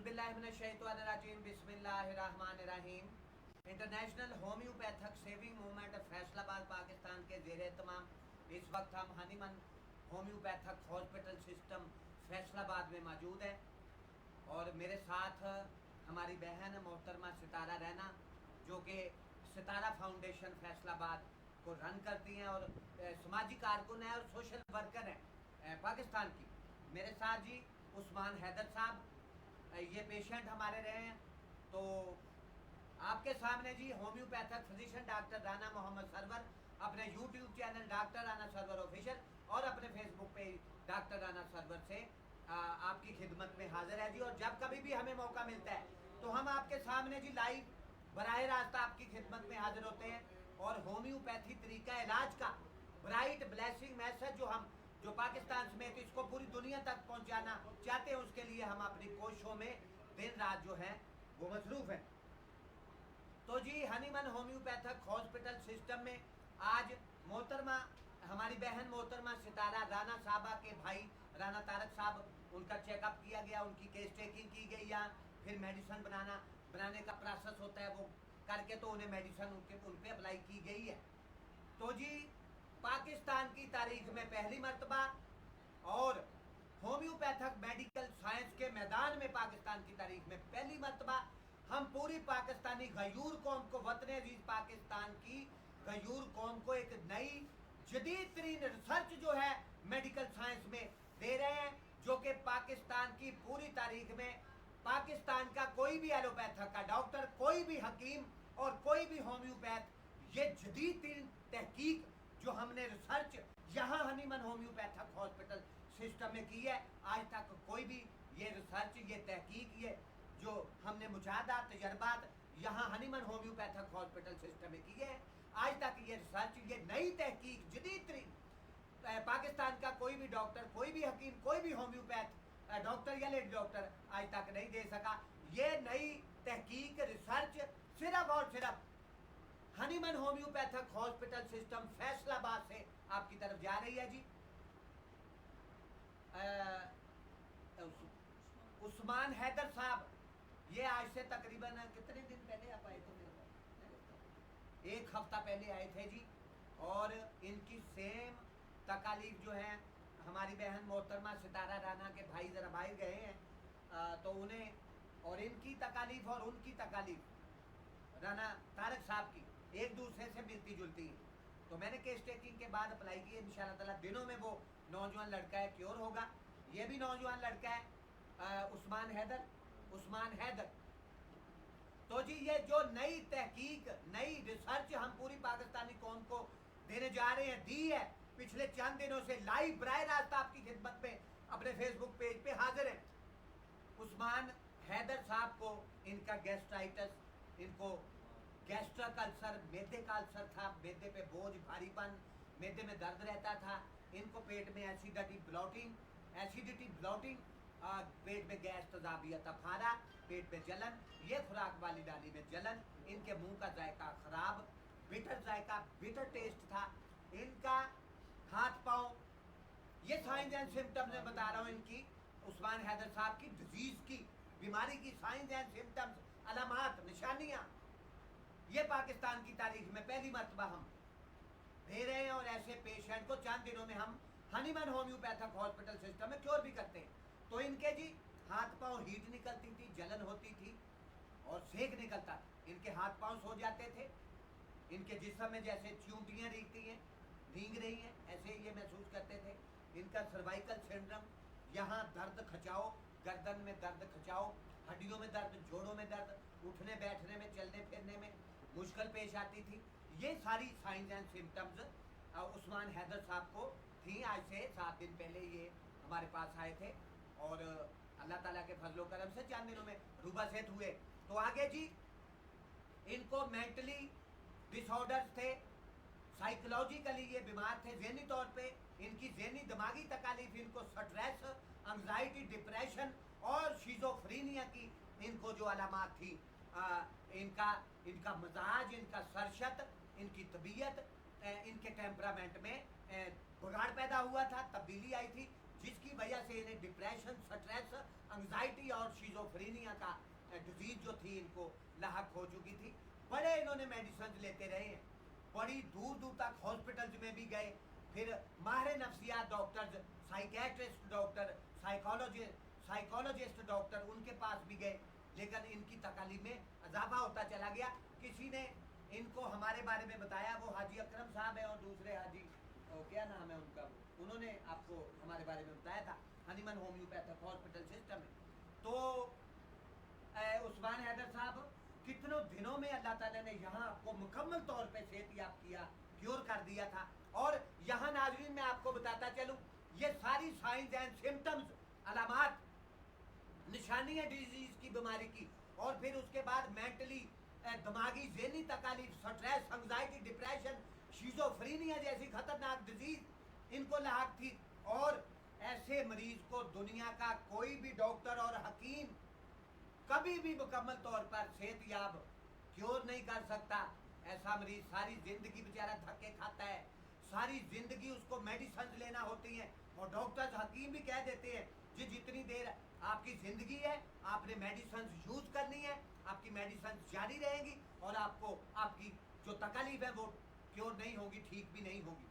औज़ुबिल्लाहिमिनश्शैतानिर्रजीम बिस्मिल्लाहिर्रहमानिर्रहीम। International homeopathic saving movement Faisalabad Pakistan के ज़ेर एहतमाम इस वक्त हम Hahnemann homeopathic hospital system Faisalabad में मौजूद है और मेरे साथ हमारी बहन मोहतरमा सितारा रैना जो कि सितारा फाउंडेशन फैसलाबाद को रन करती हैं और समाजी कारकुन है और सोशल वर्कर हैं पाकिस्तान की। मेरे साथ जी उस्मान हैदर साहब, ये पेशेंट हमारे रहे हैं। तो आपके सामने जी homeopathic physician doctor Rana Mohammad Sarwar अपने YouTube channel doctor Rana Sarwar official और अपने Facebook page doctor Rana Sarwar से आपकी खिदमत में हाजिर है जी। और जब कभी भी हमें मौका मिलता है तो हम आपके सामने जी लाइव बराह रास्त आपकी खिदमत में हाजिर होते हैं और होम्योपैथी तरीका इलाज का ब्राइट ब्लेसिंग मैसेज जो पाकिस्तान समेत इसको पूरी दुनिया तक पहुंचाना चाहते हैं, उसके लिए हम अपनी कोशिशों में दिन रात जो है वो मसरूफ है। तो जी हनीमन होम्योपैथिक हॉस्पिटल सिस्टम में आज मोहतरमा हमारी बहन मोहतरमा सितारा राना साहबा के भाई राना तारक साहब, उनका चेकअप किया गया, उनकी केस टेकिंग की गई, या फिर मेडिसिन बनाने का प्रोसेस होता है वो करके तो उन्हें मेडिसिन उन पर अप्लाई की गई है। तो जी पाकिस्तान की तारीख में पहली मर्तबा और होम्योपैथिक मेडिकल साइंस के मैदान में पाकिस्तान की तारीख में पहली मर्तबा हम पूरी पाकिस्तानी गयूर कौम को, वतन अजीज पाकिस्तान की गयूर कौम को एक नई जदीद तरीन रिसर्च जो है मेडिकल साइंस में दे रहे हैं, जो कि पाकिस्तान की पूरी तारीख में पाकिस्तान का कोई भी एलोपैथिक का डॉक्टर, कोई भी हकीम और कोई भी होम्योपैथ ये जदीद तरीन तहकीक जो हमने रिसर्च यहाँ हनीमन होम्योपैथिक हॉस्पिटल सिस्टम में की है, आज तक कोई भी ये रिसर्च, ये तहकीक, ये जो हमने मुशाहदात तजर्बात यहाँ हनीमन होम्योपैथिक हॉस्पिटल सिस्टम में की है, आज तक ये रिसर्च, ये नई तहकीक जदीद तरीन पाकिस्तान का कोई भी डॉक्टर, कोई भी हकीम, कोई भी होम्योपैथ डॉक्टर या लेडी डॉक्टर आज तक नहीं दे सका। ये नई तहकीक रिसर्च सिर्फ और सिर्फ Hahnemann homeopathic hospital system Faisalabad से आपकी तरफ जा रही है जी। उस्मान हैदर साहब, ये आज से तकरीबन कितने दिन पहले आप आए थे? मेरे पास 1 हफ्ता पहले आए थे जी। और इनकी सेम तकालीफ जो है हमारी बहन मोहतरमा सितारा राना के भाई जरा भाई गए हैं तो उन्हें और इनकी तकालीफ और उनकी तकालीफ राना तारक साहब की एक दूसरे से मिलती जुलती है। तो मैंने केस टेकिंग के बाद अप्लाई की, इंशाल्लाह ताला दिनों में वो नौजवान लड़का है क्योर होगा। ये भी नौजवान लड़का है उस्मान हैदर। तो जी ये जो नई तहकीक, नई रिसर्च हम पूरी पाकिस्तानी कौम को देने जा रहे हैं, दी है पिछले चंद दिनों से लाइव बराह रास्त आपकी खिदमत में अपने फेसबुक पेज पे हाजिर है। उस्मान हैदर साहब को इनका गैस्ट्राइटिस, इनको गैस्ट्रिक अल्सर, मैदे का अल्सर था, मैदे पे बोझ, भारीपन, मैदे में दर्द रहता था, इनको पेट में एसिडिटी ब्लॉटिंग, पेट में गैस, तजाबियत, अफारा, पेट में जलन, ये खुराक वाली डाली में जलन, इनके मुंह का जायका खराब, बिटर टेस्ट था, इनका हाथ पाँव, ये साइंस एंड सिम्टम्स मैं बता रहा हूँ इनकी उस्मान हैदर साहब की डिजीज की, बीमारी की साइंस एंड सिम्टम्स, अलामात, निशानियाँ, ये पाकिस्तान की तारीख में पहली मर्तबा हम दे रहे हैं। और ऐसे पेशेंट को चंद दिनों में हम हनीमन होम्योपैथिक हॉस्पिटल सिस्टम में क्योर भी करते हैं। तो इनके जी हाथ पांव हीट निकलती थी, जलन होती थी और सेक निकलता था, इनके हाथ पांव सो जाते थे, इनके जिस्म में जैसे चूंटियाँ भीग रही हैं, ऐसे ये महसूस करते थे। इनका सर्वाइकल सिंड्रोम, यहाँ दर्द खचाओ, गर्दन में दर्द खचाओ, हड्डियों में दर्द, जोड़ों में दर्द, उठने बैठने में, चलने फिरने में मुश्किल पेश आती थी। ये सारी science and symptoms Usman Haider साहब को थी। आज से 7 दिन पहले ये हमारे पास आए थे और अल्लाह ताला के फजलो करम से चंद दिनों में रूबासेत हुए। तो आगे जी इनको मेंटली डिसऑर्डर्स थे, साइकोलॉजिकली ये बीमार थे, जहनी तौर पे इनकी जहनी दिमागी तकालीफ, इनको स्ट्रेस, एंग्जाइटी, डिप्रेशन और शिज़ोफ्रेनिया की इनको जो अलामात थी, इनका मजाज, इनका सरशत, इनकी तबीयत, इनके टेम्परामेंट में बिगाड़ पैदा हुआ था, तब्दीली आई थी, जिसकी वजह से इन्हें डिप्रेशन, स्ट्रेस, एंग्जाइटी और शिजोफ्रेनिया का डिजीज जो थी इनको लाहक हो चुकी थी। बड़े इन्होंने मेडिसिन लेते रहे हैं, बड़ी दूर दूर तक हॉस्पिटल्स में भी गए, फिर माहिर नफ्सियात doctors, psychiatrist doctor, psychologist doctor, उनके पास भी गए, लेकिन इनकी तकालीफ में इजाफा होता चला गया। किसी ने इनको हमारे बारे में बताया, वो हाजी अकरम साहब है और दूसरे हाजी क्या नाम है उनका, उन्होंने आपको हमारे बारे में बताया था हनीमन होम्योपैथिक हॉस्पिटल सिस्टम में। तो उस्मान हैदर साहब कितनों दिनों में अल्लाह ताला ने यहाँ आपको मुकम्मल तौर पे सेहतयाब किया, क्योर कर दिया था। और यहाँ नाज़रीन मैं आपको बताता चलूँ, ये सारी साइंस एंड सिम्टम्स, अलामात, निशानियाँ डिजीज की बीमारी की, और फिर उसके बाद मेंटली दिमागी ज़हनी तकालीफ, स्ट्रेस, एंग्जाइटी, डिप्रेशन, शिज़ोफ्रेनिया जैसी खतरनाक डिजीज इनको लाहक थी। और ऐसे मरीज को दुनिया का कोई भी डॉक्टर और हकीम कभी भी मुकम्मल तौर पर सेहतयाब क्योर नहीं कर सकता। ऐसा मरीज सारी जिंदगी बेचारा धक्के खाता है, सारी जिंदगी उसको मेडिसिन लेना होती हैं, और डॉक्टर्स हकीम भी कह देते हैं जी जितनी देर आपकी ज़िंदगी है आपने मेडिसिन यूज करनी है, आपकी मेडिसिन जारी रहेगी और आपको आपकी जो तकलीफ है वो क्योर नहीं होगी, ठीक भी नहीं होगी।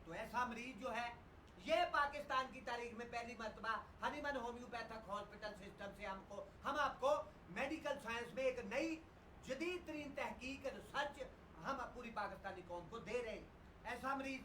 तो ऐसा मरीज जो है, ये पाकिस्तान की तारीख में पहली मरतबा हनीमन होम्योपैथिक हॉस्पिटल सिस्टम से हम आपको मेडिकल साइंस में एक नई जदीद तरीन तहकीक, रिसर्च हम पूरी पाकिस्तानी कौम को दे रहे हैं। ऐसा मरीज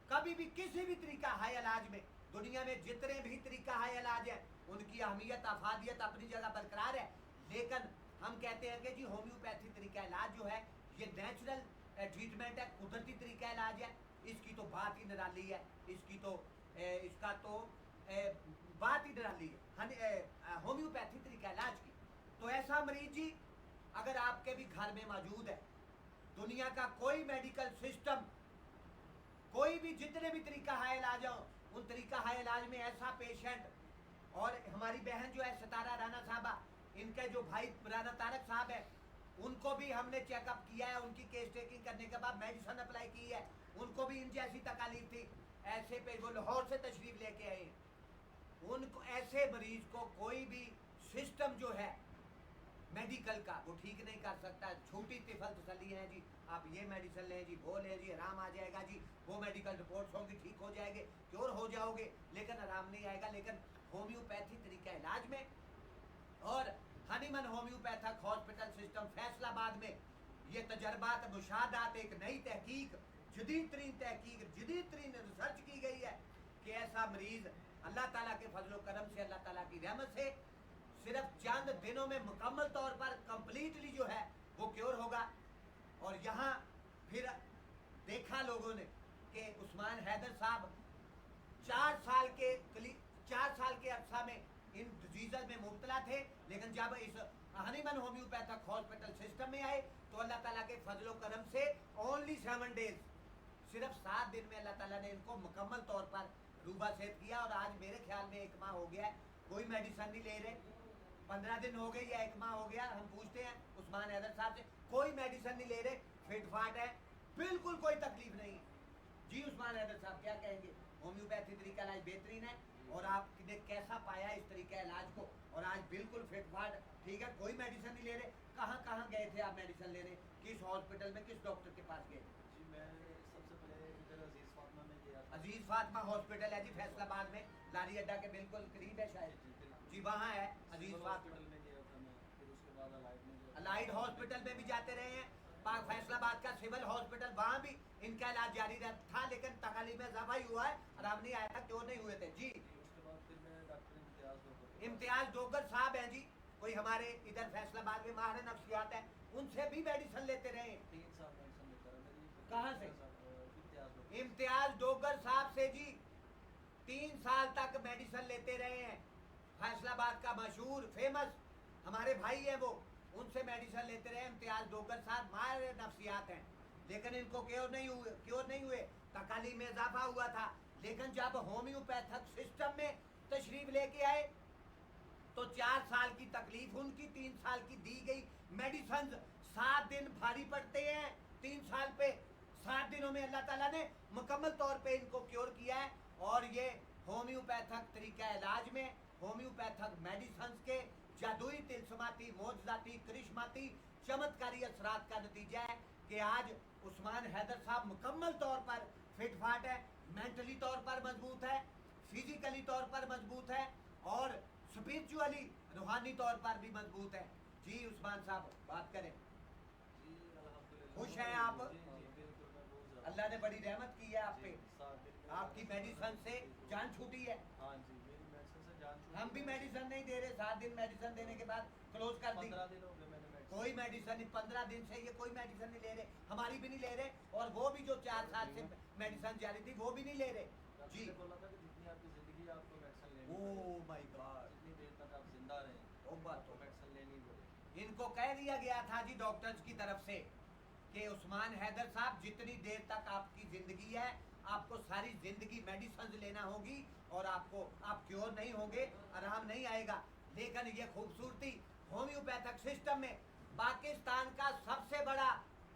कभी भी किसी भी तरीका हाई इलाज में, दुनिया में जितने भी तरीका हाई इलाज है उनकी अहमियत, अफादियत अपनी जगह बरकरार है, लेकिन हम कहते हैं कि जी होम्योपैथी तरीका इलाज जो है ये नेचुरल ट्रीटमेंट है, कुदरती तरीका इलाज है, इसकी तो बात ही निराली है, इसकी तो इसका तो बात ही निराली है होम्योपैथी तरीका इलाज की। तो ऐसा मरीज जी अगर आपके भी घर में मौजूद है, दुनिया का कोई मेडिकल सिस्टम, कोई भी जितने भी तरीका हाई इलाज हो, उन तरीका हाई इलाज में ऐसा पेशेंट, और हमारी बहन जो है सितारा राना साहबा, इनके जो भाई राना तारक साहब है, उनको भी हमने चेकअप किया है, उनकी केस टेकिंग करने के बाद मेडिसिन अप्लाई की है, उनको भी इन जैसी तकलीफ थी। ऐसे पे वो लाहौर से तशरीफ लेके आए, उनको ऐसे मरीज को कोई भी सिस्टम जो है मेडिकल का वो ठीक नहीं कर सकता। छोटी तिफल तसली है जी, आप ये मेडिसिन लें जी, वो लें जी, आराम आ जाएगा जी, वो मेडिकल रिपोर्ट्स होंगी, ठीक हो जाएंगे, क्योर हो जाओगे, लेकिन आराम नहीं आएगा। लेकिन होम्योपैथी तरीका इलाज में और Hahnemann homeopathic hospital system Faisalabad में ये तजर्बात, मुशाहदात, एक नई तहकीक, जदीद तरीन तहकीक, जदीद तरीन रिसर्च की गई है कि ऐसा मरीज अल्लाह ताला के फजलो करम से, अल्लाह ताला की रहमत से सिर्फ चंद दिनों में मुकम्मल तौर पर कंप्लीटली जो है वो क्योर होगा। और यहाँ फिर देखा लोगों ने कि उस्मान हैदर साहब 4 साल के अरसा में इन डिजीज़ में मुब्तला थे, लेकिन जब इस हनीमन होम्योपैथिक हॉस्पिटल सिस्टम में आए तो अल्लाह ताला के फजलो करम से ओनली 7 डेज, सिर्फ 7 दिन में अल्लाह ताला ने इनको मुकम्मल तौर पर रूबा सेहत किया। और आज मेरे ख्याल में 1 माह हो गया है, कोई मेडिसिन नहीं ले रहे, 15 दिन हो गए या 1 माह हो गया। हम पूछते हैं उस्मान हैदर साहब से, कोई मेडिसिन नहीं ले रहे, फिट फाट है, बिल्कुल कोई तकलीफ नहीं है जी। उस्मान हैदर साहब क्या कहेंगे? होम्योपैथी तरीका इलाज बेहतरीन है, और आपने कैसा पाया इस तरीका इलाज को? और आज बिल्कुल फिट फाट ठीक है, कोई मेडिसिन नहीं ले रहे। कहाँ कहाँ गए थे आप मेडिसिन लेने? किस हॉस्पिटल में, किस डॉक्टर के पास गए? जी मैं सबसे पहले इधर अजीज़ फातिमा में गया था। अजीज फातिमा हॉस्पिटल है जी फैसलाबाद में, लारी अड्डा के बिल्कुल करीब है शायद जी, वहाँ है अजीज फातिमा। हॉस्पिटल में गया था मैं, फिर उसके बाद अलाइड में गया। अलाइड हॉस्पिटल में भी जाते रहे हैं, पाक फैसलाबाद का सिविल हॉस्पिटल, वहाँ भी इनका इलाज जारी था, लेकिन तकालीफ में इजाफा ही हुआ है, आराम नहीं आया था, क्यों नहीं हुए थे जी। उसके बाद फिर मैं डॉक्टर इम्तियाज डोगर साहब हैं जी, कोई हमारे इधर फैसलाबाद में माहिर नफ्सियात है, उनसे भी मेडिसिन लेते रहे। 3 साल मेडिसिन लेता रहा मेरी। कहाँ से? इम्तियाज डोगर साहब से जी 3 साल तक मेडिसिन लेते रहे हैं। फैसलाबाद का मशहूर फेमस हमारे भाई हैं वो, उनसे मेडिसिन लेते रहे। इम्तियाज डोगर साहब माहिर नफ्सियात हैं, लेकिन इनको क्योर नहीं हुए, तकालीफ में इजाफा हुआ था। लेकिन जब होम्योपैथिक सिस्टम में तशरीफ लेके आए तो 4 साल की तकलीफ उनकी 3 साल की दी गई मेडिसिन 7 दिन भारी पड़ते हैं। 3 साल पे 7 दिनों में अल्लाह ताला ने मुकम्मल तौर पे इनको क्योर किया है। और ये होम्योपैथिक तरीका इलाज में होम्योपैथिक मेडिसिन के जादुई तिलस्माती मोजदाती करिश्माती चमत्कारी असरात का नतीजा है कि आज उस्मान हैदर साहब मुकम्मल तौर पर फिट फाट है, मेंटली तौर पर मजबूत है, फिजिकली तौर पर मजबूत है और स्पिरिचुअली रूहानी तौर पर भी मजबूत है। जी उस्मान साहब बात करें। जी अल्हम्दुलिल्लाह। खुश हैं आप? जी जी बिल्कुल, मैं बहुत ज़्यादा। अल्लाह ने बड़ी रहमत की है आप पे। जी, साथ बिल्कुल। आपकी मेडिसिन से जान छूटी है। हाँ जी, मेरी मेडिसिन से जान छूटी हम भी है। मेडिसिन नहीं दे रहे, 7 दिन मेडिसिन देने के बाद क्लोज कर दी। 15 दिन हो गए मैंने मेडिसिन। कोई मेडिसिन नहीं, 15 दिन से ये कोई मेडिसिन नहीं ले रहे, हमारी भी नहीं ले रहे और वो भी जो 4 साल से मेडिसिन जारी थी वो भी नहीं ले रहे। डॉक्टर जी ने बोला था कि जितनी आपकी ज़िंदगी है, आपको मेडिसिन लेनी ओ पड़ेगी। माय गॉड, जितनी देर तक आप जिंदा रहें, वो बात आपको तो मेडिसिन लेनी पड़ेगी। इनको कह दिया गया था जी डॉक्टर्स की तरफ से कि उस्मान हैदर साहब जितनी देर तक आपकी जिंदगी है आपको सारी जिंदगी मेडिसिन लेना होगी और आपको आप क्योर नहीं होंगे, आराम नहीं आएगा। लेकिन ये खूबसूरती होम्योपैथिक सिस्टम में पाकिस्तान का सबसे बड़ा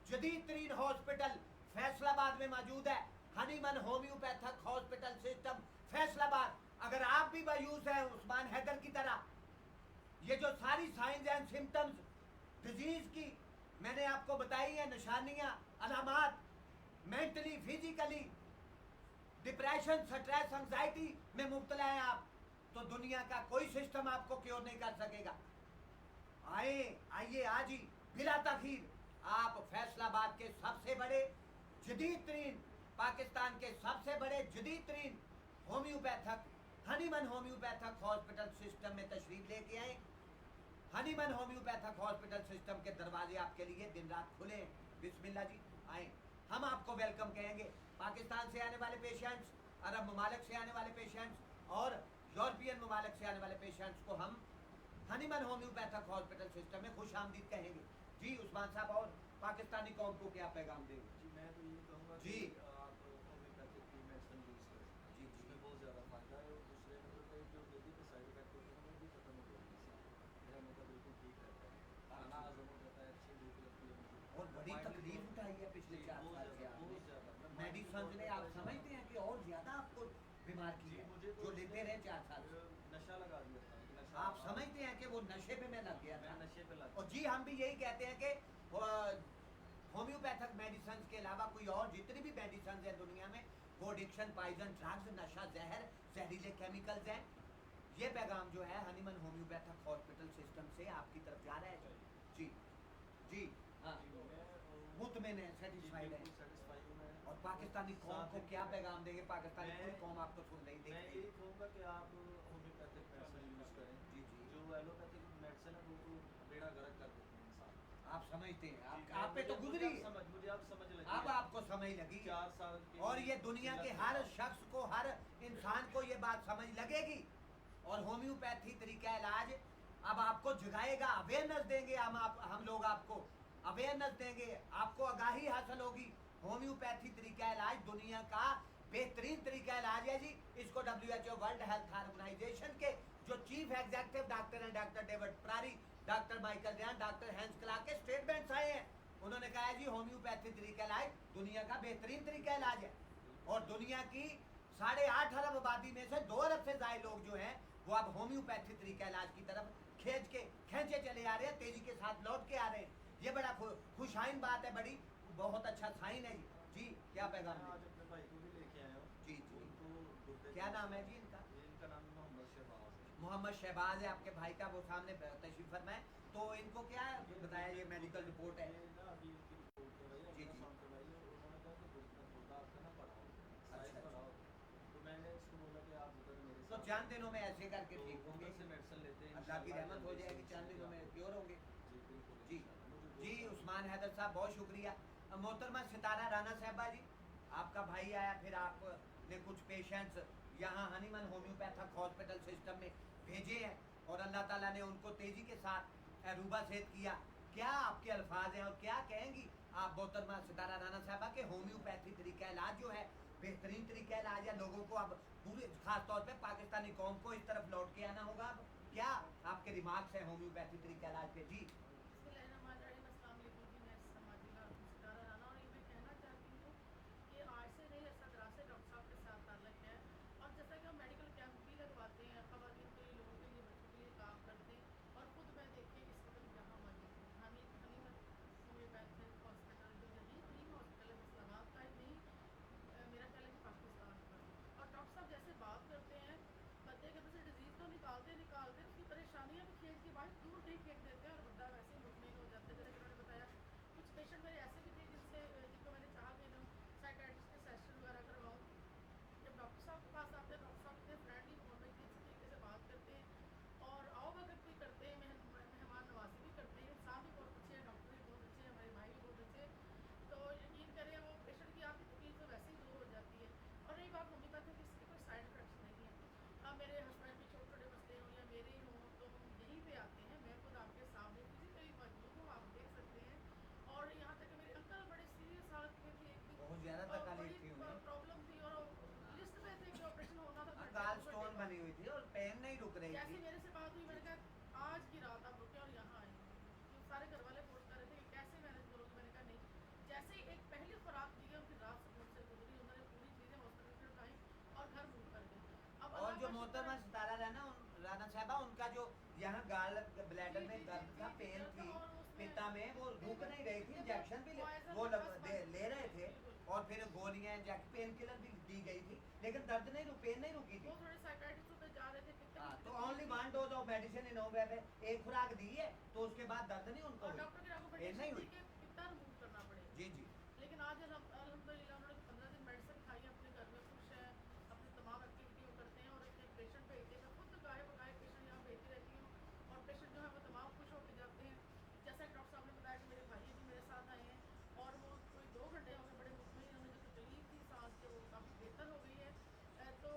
जदीद तरीन हॉस्पिटल फैसलाबाद में मौजूद है, Hahnemann homeopathic hospital system Faisalabad. अगर आप भी मायूस हैं उस्मान हैदर की तरह, ये जो सारी साइंस एंड सिम्टम्स डिजीज की मैंने आपको बताई है, निशानियां अलामात, mentally physically depression stress anxiety में मुब्तला है आप, तो दुनिया का कोई सिस्टम आपको क्योर नहीं कर सकेगा। आइए आज ही बिला तखीर आप फैसलाबाद के सबसे बड़े जदीद तरीन, पाकिस्तान के सबसे बड़े जदीद तरीन homeopathic Hahnemann homeopathic hospital system में तशरीफ लेके आए। हनीमन होम्योपैथिक हॉस्पिटल सिस्टम के दरवाजे आपके लिए दिन रात खुले हैं। बिस्मिल्लाह जी आए, हम आपको वेलकम कहेंगे। पाकिस्तान से आने वाले पेशेंट्स, अरब ममालिक से आने वाले पेशेंट्स और यूरोपियन ममालिक से आने वाले पेशेंट्स को हम हनीमन होम्योपैथिक हॉस्पिटल सिस्टम में खुश आमदीद कहेंगे। जी उस्मान साहब, और पाकिस्तानी कौम को क्या पैगाम देंगे? जी मैं तो ये कहूँगा जी। कि आप होम्योपैथिक की मेडिसिन यूज़ करें। जी, जी। इसमें बहुत ज़्यादा फ़ायदा है और दूसरे नंबर पे जो जल्दी के साइड इफेक्ट होते हैं वो भी खत्म हो जाते हैं। मेरा मतलब बिल्कुल ठीक रहता है, खाना हजम हो जाता है, अच्छी भूख लगती है मुझे। और बड़ी Finally तकलीफ बहुत- उठाई है पिछले जी, 4 बहुत साल से ज़्यादा, आपने। बहुत ज़्यादा। मैं मेडिसिन ने आप समझते हैं कि और ज्यादा आपको बीमार की जी, है मुझे तो जो लेते रहे 4 साल से। नशा लगा दिया था कि नशा आप समझते हैं कि वो नशे पे मैं लग गया मैं था। नशे पे लग और जी हम भी यही कहते हैं कि होम्योपैथिक मेडिसिन के अलावा कोई और जितनी भी मेडिसिन है दुनिया में, वो एडिक्शन, पॉइजन, ड्रग्स, नशा, जहर, जहरीले केमिकल्स हैं। ये पैगाम जो है हनीमन होम्योपैथिक हॉस्पिटल सिस्टम से आपकी तरफ जा रहा है। जी जी हाँ, मुतमिन है, सेटिस्फाइड है। सेटिस्फाई हूँ मैं। और पाकिस्तानी कौम को क्या पैगाम देंगे? पाकिस्तानी मैं- पूरी कौम आपको सुन नहीं मैं देगी। यही कहूँगा कि आप होम्योपैथिक मेडिसिन यूज़ करें। जी, जी। जो एलोपैथिक मेडिसिन है वो तो बेड़ा गर्क कर देते हैं इंसान। आप समझते हैं, जी, आप पे तो मुझे गुजरी आप है। समझ, मुझे आप समझ लगी अब है। आपको समझ लगी है। 4 साल के और ये दुनिया के हर शख्स को, हर इंसान को ये बात समझ लगेगी। और होम्योपैथी तरीका इलाज अब आपको जगाएगा, अवेयरनेस देंगे हम लोग आपको अवेयरनेस देंगे, आपको आगाही हासिल होगी। होम्योपैथी तरीका इलाज दुनिया का बेहतरीन तरीका इलाज है जी। इसको WHO वर्ल्ड हेल्थ ऑर्गेनाइजेशन के जो चीफ एग्जीक्यूटिव डॉक्टर हैं, डॉक्टर डेविड प्रारी, डॉक्टर माइकल रैन, डॉक्टर हैंस क्लार्क के स्टेटमेंट्स आए हैं। उन्होंने कहा है जी होम्योपैथी तरीका इलाज दुनिया का बेहतरीन तरीका इलाज है। और दुनिया की 8.5 अरब आबादी में से 2 अरब से ज्यादा लोग जो हैं वो अब होम्योपैथी तरीका इलाज की तरफ खींचे चले आ रहे हैं, तेजी के साथ लौट के आ रहे हैं। ये बड़ा खुशाइन बात है, बड़ी बहुत अच्छा साइन है जी। जी क्या पैगाम मैं है? आज अपने भाई को भी लेके आया हूँ। जी, जी। उनको गुर्दे क्या की- नाम है जी इनका? इनका नाम मोहम्मद शहबाज है। मोहम्मद शहबाज है आपके भाई का, वो सामने तशरीफ फरमाए। तो इनको क्या बताया, ये मेडिकल रिपोर्ट है? ये ना अभी इनकी रिपोर्ट करवाई है, जी, जी। अल्ट्रासाउंड करवाई है। उन्होंने कहा कि गुर्दा आपका ना बड़ा हो, साइज अच्छा, बड़ा हो। तो मैंने इसको बोला कि आप उधर मेरे तो साथ- चंद दिनों में ऐसे करके तो ठीक होंगे, उधर से मेडिसिन लेते हैं, अल्लाह की इंशाल्लाह रहमत हो जल्दी जाएगी, से चंद दिनों में क्योर होंगे। जी बिल्कुल जी इंशाल्लाह। मुझे बहुत जी ज़्यादा- उस्मान हैदर साहब बहुत शुक्रिया। मोहतरमा सितारा राना साहबा जी, आपका भाई आया, फिर आपने कुछ पेशेंट्स यहाँ हनीमन होम्योपैथिक हॉस्पिटल सिस्टम में भेजे हैं और अल्लाह ताला ने उनको तेजी के साथ अरूबा सेहत किया। क्या आपके अल्फाज हैं और क्या कहेंगी आप मोहतरमा सितारा राना साहबा के होम्योपैथी तरीका इलाज जो है बेहतरीन तरीका इलाज है? लोगों को अब पूरे खास तौर पे पाकिस्तानी कौम को इस तरफ लौट के आना होगा। अब क्या आपके रिमार्क्स हैं होम्योपैथी तरीका इलाज पे? जी बिस्मिल्लाहिर्रहमानिर्रहीम, अस्सलाम वालेकुम जी। मैं समाजिला सितारा राना, और ये मैं कहना चाहती हूँ कि आज से नहीं, सरकार से डॉक्टर साहब के साथ ताल्लुक है। और जैसा कि हम मेडिकल कैंप भी लगवाते हैं ख़वातीन के लिए, लोगों मोहतरमा सितारा राना साहबा, उनका जो यहाँ गाल ब्लैडर में दर्द था, पेन थी पित्ता में, वो रुक नहीं रही थी, इंजेक्शन भी ले रहे थे और फिर गोलियां पेन किलर भी दी गई थी, लेकिन दर्द नहीं पेन नहीं रुकी थी। वो थोड़े साइकियाट्रिस्ट पे जा रहे थे, तो only 1 dose of medicine in homeopathy, एक खुराक दी है तो उसके बाद दर्द नहीं उनको और हुई। डॉक्टर की ये रिकमेंडेशन नहीं थी हुई। कि कितना रिमूव करना पड़ेगा। जी जी लेकिन आज अल्हम्दुलिल्लाह उन्होंने 15 दिन मेडिसिन खाई है, अपने घर में खुश है, अपनी तमाम एक्टिविटी वो करते हैं और एक पेशेंट भेजते हैं। मैं खुद गाय बगाए पेशेंट यहाँ भेजती रहती हूँ और पेशेंट जो है वो तमाम खुश होकर जाते हैं। जैसा कि डॉक्टर साहब ने बताया कि मेरे भाई भी मेरे साथ आए हैं और वो कोई 2 घंटे हो गए बड़े मुतमईन, उन्हें जो तकलीफ थी सांस की वो काफ़ी बेहतर हो गई है। तो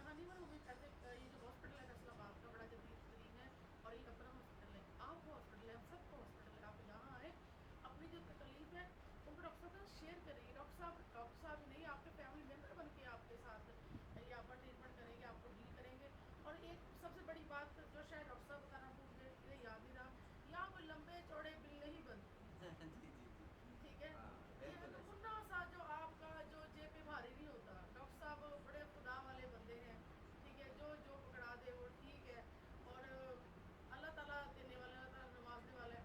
हनीमन होम्योपैथिक ये जो हॉस्पिटल है फैसलाबाद का बड़ा जदीद तरीन है और ये अपना हॉस्पिटल है, आपका हॉस्पिटल है, हम सबका हॉस्पिटल है। आप यहाँ आए, अपनी जो तकलीफ है उनको डॉक्टर साहब से शेयर करेंगे। डॉक्टर साहब नहीं, आपके फैमिली मेम्बर बन के आपके साथ ये आपका ट्रीटमेंट करेंगे, आपको डील करेंगे। और एक सबसे बड़ी बात जो शायद डॉक्टर साहब बताना भूल गए, ये याद नहीं रहा, यहाँ कोई लंबे चौड़े बिल नहीं बनते, जी जी जी ठीक है। हाँ, ये बिल्कुल ऐसा। मुन्ना सा जो आपका जो जेब पे भारी नहीं होता, डॉक्टर साहब बड़े खुदा वाले बंदे हैं, ठीक है। जो जो पकड़ा दे वो ठीक है और अल्लाह ताला देने वाला, अल्लाह ताला नवाजने वाला है।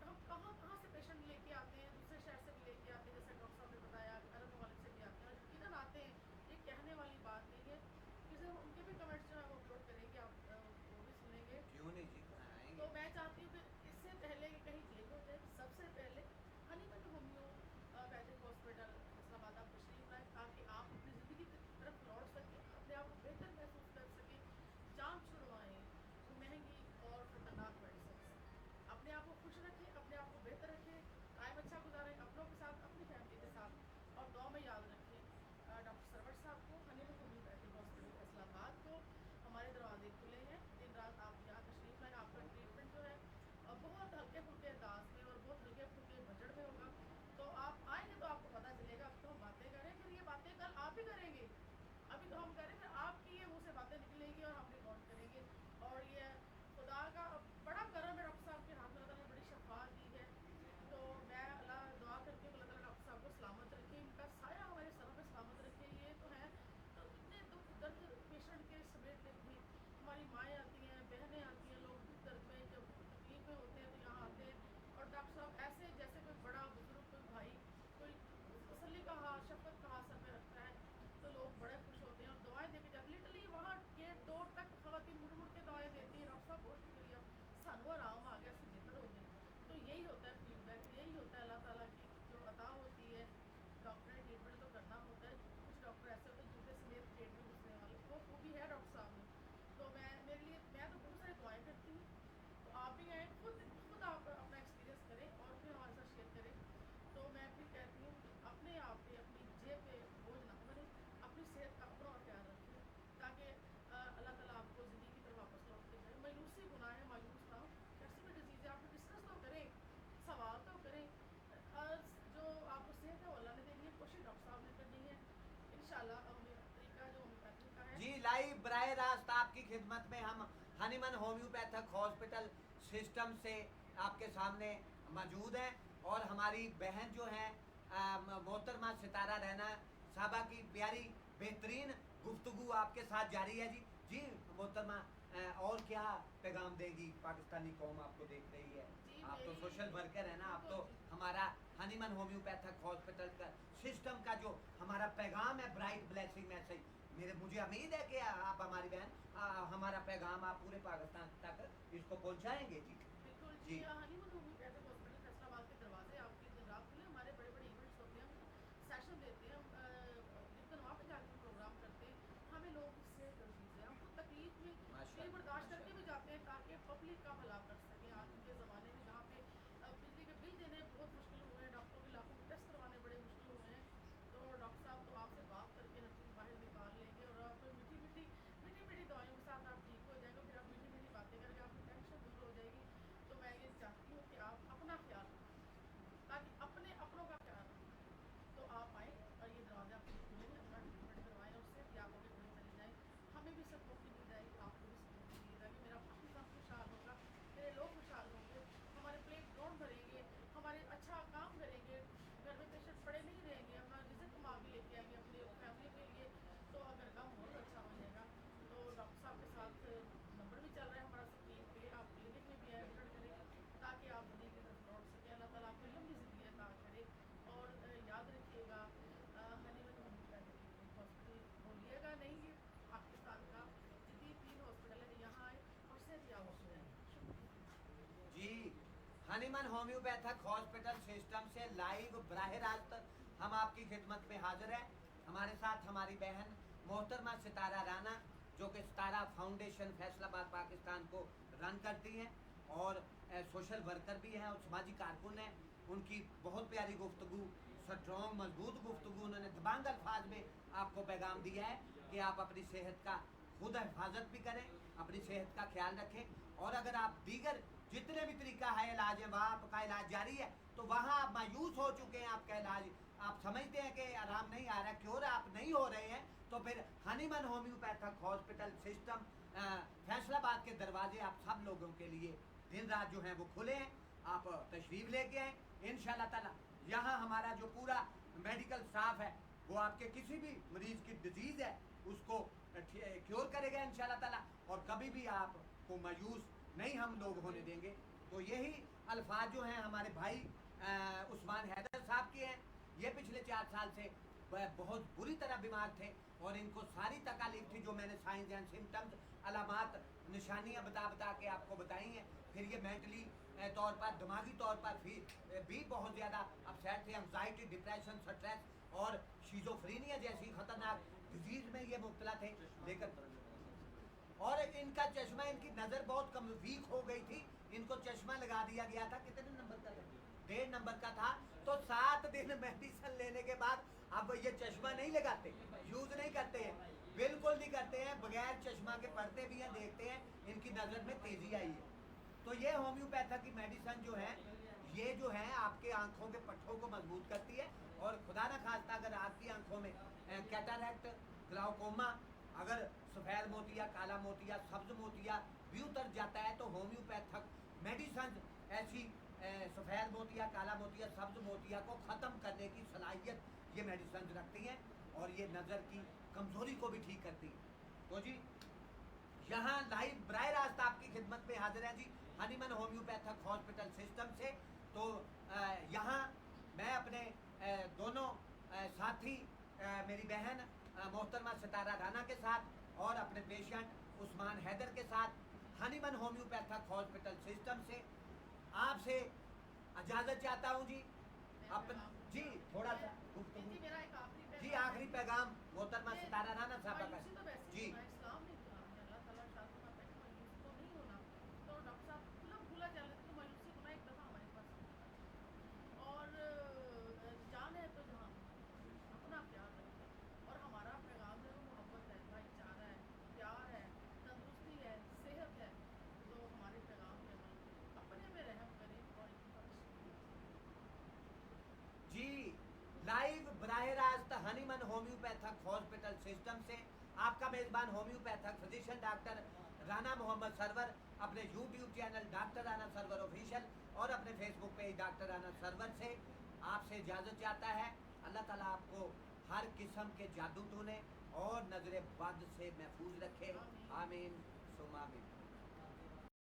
हम कहाँ कहाँ से पेशेंट लेके आते हैं, दूसरे शहर से भी लेके आते हैं, जैसे डॉक्टर साहब ने बताया अरब ममालिक से भी आते हैं। और इधर आते हैं, ये कहने वाली बात नहीं है, किसी उनके भी कमेंट्स जो है वो अपलोड करेंगे, आप वो भी सुनेंगे। क्यों नहीं जी, आएंगे। तो मैं चाहती हूँ कि इससे पहले कि कहीं जेल हो जाए, सबसे पहले हनीमन होम्योपैथिक हॉस्पिटल फैसलाबाद आप तशरीफ लाएं ताकि आप अपनी ज़िंदगी की तरफ लौट सकें, अपने आप को बेहतर महसूस कर सकें, जान छुड़वाएँ महंगी और खतरनाक मेडिसिन से। अपने आप को खुश रखें, अपने आप को बेहतर रखें, टाइम अच्छा गुजारें अपनों के साथ, अपनी फैमिली के साथ। और दुआ में याद रखें डॉक्टर सरवर साहब को, हनीमन होम्योपैथिक हॉस्पिटल फैसलाबाद को हमारे दरवाजे खुले हैं, दिन रात आप यहाँ तशरीफ लाएँ। आपका ट्रीटमेंट जो है बहुत हल्के फुल्के अंदाज में और बहुत हल्के फुल्के बजट में होगा। तो आप आएंगे तो आपको पता चलेगा। अब तो हम बातें करें, फिर ये बातें कल आप ही करेंगे। अभी तो हम करें, फिर आपकी ये मुँह से बातें निकलेंगी और हम रिकॉर्ड करेंगे। और ये खुदा का बड़ा करम है, डॉक्टर साहब के हाथ में अल्लाह ताला ने बड़ी शफा दी है। तो मैं अल्लाह दुआ करती हूँ अल्लाह ताला डॉक्टर साहब को सलामत रखे, इनका साया हमारे सरों पे सलामत रखे। ये तो है, तो इतने दुख दर्द पेशेंट के समेट भी हमारी माएँ आती हैं, बहनें आती हैं, लोग दुख दर्द में जब तकलीफ में होते हैं तो यहाँ आते हैं। और डॉक्टर साहब ऐसे जैसे कोई बड़ा बुजुर्ग, कोई भाई, कोई तसल्ली का हाथ, शफकत का हाथ सर पे रखता है तो लोग बड़े खुश होते हैं और दवाएं देके जाते। लिटरली वहाँ गेट डोर तक खवातीन मुड़ मुड़ के दवाएं देती हैं, डॉक्टर साहब बहुत शुक्रिया, सानू आराम आ गया, असं बेहतर हो गए। तो यही होता है फीडबैक, यही होता है अल्लाह ताला की जो अता होती है। डॉक्टर ट्रीटमेंट तो करना होता है, कुछ डॉक्टर ऐसे होते हैं जूते समेत पेट में घुसने वाले, वो भी है डॉक्टर साहब में। तो मैं मेरे लिए मैं तो बहुत सारी दुआएं करती हूँ। तो आप भी आए, खुद खुद आप अपना एक्सपीरियंस करें और फिर हमारे साथ शेयर करें। तो मैं फिर कहती हूँ कि अपने आप पे, अपनी जेब पे बोझ ना बने, अपनी सेहत का अपना ख्याल रखें ताकि अल्लाह ताला आपको ज़िंदगी की तरफ वापस लौट के जाए। मायूसी गुनाह है, मायूस ना हो, कैसी भी डिजीज़ है, आप डिस्कस तो करें, सवाल तो करें। जो आपको सेहत है वो अल्लाह ने देनी है, कोशिश डॉक्टर साहब ने करनी है। इंशाल्लाह तरीका जो होम्योपैथिक का है जी लाइव बराह रास्त आपकी खिदमत में हम हनीमन होम्योपैथिक हॉस्पिटल सिस्टम से आपके सामने मौजूद हैं और हमारी बहन जो हैं मोहतरमा सितारा रैना साहबा की प्यारी बेहतरीन गुफ्तगू आपके साथ जारी है। जी जी मोहतरमा, और क्या पैगाम देगी पाकिस्तानी कौम आपको देख रही है? जी, आप तो मेरी- सोशल वर्कर है ना, आप तो बिल्कुल जी। हमारा हनीमन होम्योपैथिक हॉस्पिटल का सिस्टम का जो हमारा पैगाम है, ब्राइट ब्लेसिंग मैसेज, मुझे उम्मीद है कि आप हमारी बहन हमारा पैगाम आप पूरे पाकिस्तान तक इसको पहुंचाएंगे। जी बिल्कुल जी जी, हनीमून होम्योपैथिक हॉस्पिटल फैसलाबाद के दरवाजे आपके दिन रात खुले, हमारे बड़े बड़े इवेंट्स होते हैं, हम सेशन देते हैं, हम एक दिन वहाँ पे जाकर प्रोग्राम करते हैं। हमें लोगों की सेहत कर दीजिए, हम खुद तकलीफ में माशाअल्लाह, ये बर्दाश्त करके माशाअल्लाह। भी जाते हैं ताकि पब्लिक का भला कर सकें। आज के ज़माने में जहाँ पे बिजली के बिल देने बहुत मुश्किल हुए हैं, डॉक्टरों के लाखों के टेस्ट करवाने बड़े मुश्किल हुए हैं। तो डॉक्टर साहब तो आपसे बात करके हर चीज़ बाहर निकाल लेंगे और आप मीठी मीठी मीठी मीठी दवाइयों के साथ आप ठीक हो जाएंगे, फिर आप मीठी मीठी बातें करके आपकी टेंशन दूर हो जाएगी। तो मैं ये चाहती हूँ कि आप अपना हनीमन होम्योपैथिक हॉस्पिटल सिस्टम से लाइव बराह रास्त हम आपकी खिदमत में हाजिर हैं। हमारे साथ हमारी बहन मोहतरमा सितारा राना, जो कि सितारा फाउंडेशन फैसलाबाद पाकिस्तान को रन करती हैं और सोशल वर्कर भी हैं और समाजी कारकुन हैं। उनकी बहुत प्यारी गुफ्तगू, स्ट्रॉन्ग मजबूत गुफ्तगू, उन्होंने दबंग अल्फाज में आपको पैगाम दिया है कि आप अपनी सेहत का खुद हिफाजत भी करें, अपनी सेहत का ख्याल रखें और अगर आप दीगर जितने भी तरीका है इलाज है वहाँ आपका इलाज जारी है तो वहाँ आप मायूस हो चुके हैं, आपका इलाज आप समझते हैं कि आराम नहीं आ रहा, क्योर आप नहीं हो रहे हैं, तो फिर Hahnemann homeopathic hospital system Faisalabad के दरवाजे आप सब लोगों के लिए दिन रात जो है वो खुले हैं। आप तशरीफ लेके आए इंशाल्लाह ताला। यहाँ हमारा जो पूरा मेडिकल स्टाफ है वो आपके किसी भी मरीज की डिजीज़ है उसको क्योर करेगा इंशाल्लाह ताला और कभी भी आपको मायूस नहीं हम लोग होने देंगे। तो यही अल्फाज जो हैं हमारे भाई उस्मान हैदर साहब के हैं। ये पिछले 4 साल से बहुत बुरी तरह बीमार थे और इनको सारी तकालीफ थी जो मैंने साइंस एंड सिम्टम्स, अलामात, निशानियां बता के आपको बताई हैं। फिर ये मेंटली तौर पर, दिमागी तौर पर भी बहुत ज़्यादा अपसेट थे, एंजाइटी, डिप्रेशन, स्ट्रेस और शिज़ोफ्रेनिया जैसी ख़तरनाक डिजीज़ में ये मुब्तला थे। लेकिन और इनका चश्मा, इनकी नज़र बहुत कम वीक हो गई थी, इनको चश्मा लगा दिया गया था। कितने नंबर का था? 1.5 नंबर का था। तो 7 दिन मेडिसिन लेने के बाद अब ये चश्मा नहीं लगाते, यूज़ नहीं करते हैं, बिल्कुल नहीं करते हैं, बगैर चश्मा के पढ़ते भी हैं, देखते हैं, इनकी नज़र में तेज़ी आई है। तो ये होम्योपैथिक की मेडिसिन जो है ये जो है आपके आंखों के पट्टों को मजबूत करती है और खुदा न खास्ता अगर आपकी आंखों में कैटरैक्ट, ग्लाउकोमा, अगर सफ़ेद मोतिया, काला मोतिया, सब्ज मोतिया भी उतर जाता है तो होम्योपैथिक मेडिसिन ऐसी सफ़ेद मोतिया, काला मोतिया, सब्ज मोतिया को ख़त्म करने की सलाहियत ये मेडिसिन रखती हैं और ये नज़र की कमज़ोरी को भी ठीक करती है। तो जी यहाँ लाइव बराह रास्त आपकी खिदमत में हाजिर है जी हनीमन होम्योपैथिक हॉस्पिटल सिस्टम से। तो यहाँ मैं अपने दोनों साथी, मेरी बहन मोहतरमा सितारा राना के साथ और अपने पेशेंट उस्मान हैदर के साथ हनीमन होम्योपैथिक हॉस्पिटल सिस्टम से आपसे इजाज़त चाहता हूँ जी। जी थोड़ा सा जी मेरा एक आखिरी जी आखिरी पैगाम मोहतरमा सितारा राना साहब का मायूसी तो वैसे जी। ही होना, इस्लाम ने कहा है, अल्लाह ताला शादी में पहले मायूस तो नहीं होना। तो डॉक्टर साहब मतलब भूला चल रहे थे तो मायूसी होना एक दफ़ा हमारे पास होता है। और जान है तो जहान, अपना ख्याल रखें और हमारा पैगाम है वो मोहब्बत है, भाईचारा है, प्यार है, तंदुरुस्ती है, सेहत है। तो हमारे पैगाम पे अमल करें, अपने में रहम करें और जी लाइव बराह रास्त हनीमन होम्योपैथिक हॉस्पिटल सिस्टम से आपका मेज़बान homeopathic physician doctor Rana Mohammad Sarwar अपने YouTube channel doctor Rana Sarwar official और अपने Facebook page doctor Rana Sarwar से आपसे इजाज़त चाहता है। अल्लाह ताला आपको हर किस्म के जादू टोने और नजर बद से महफूज रखे। आमीन सुमा आमीन।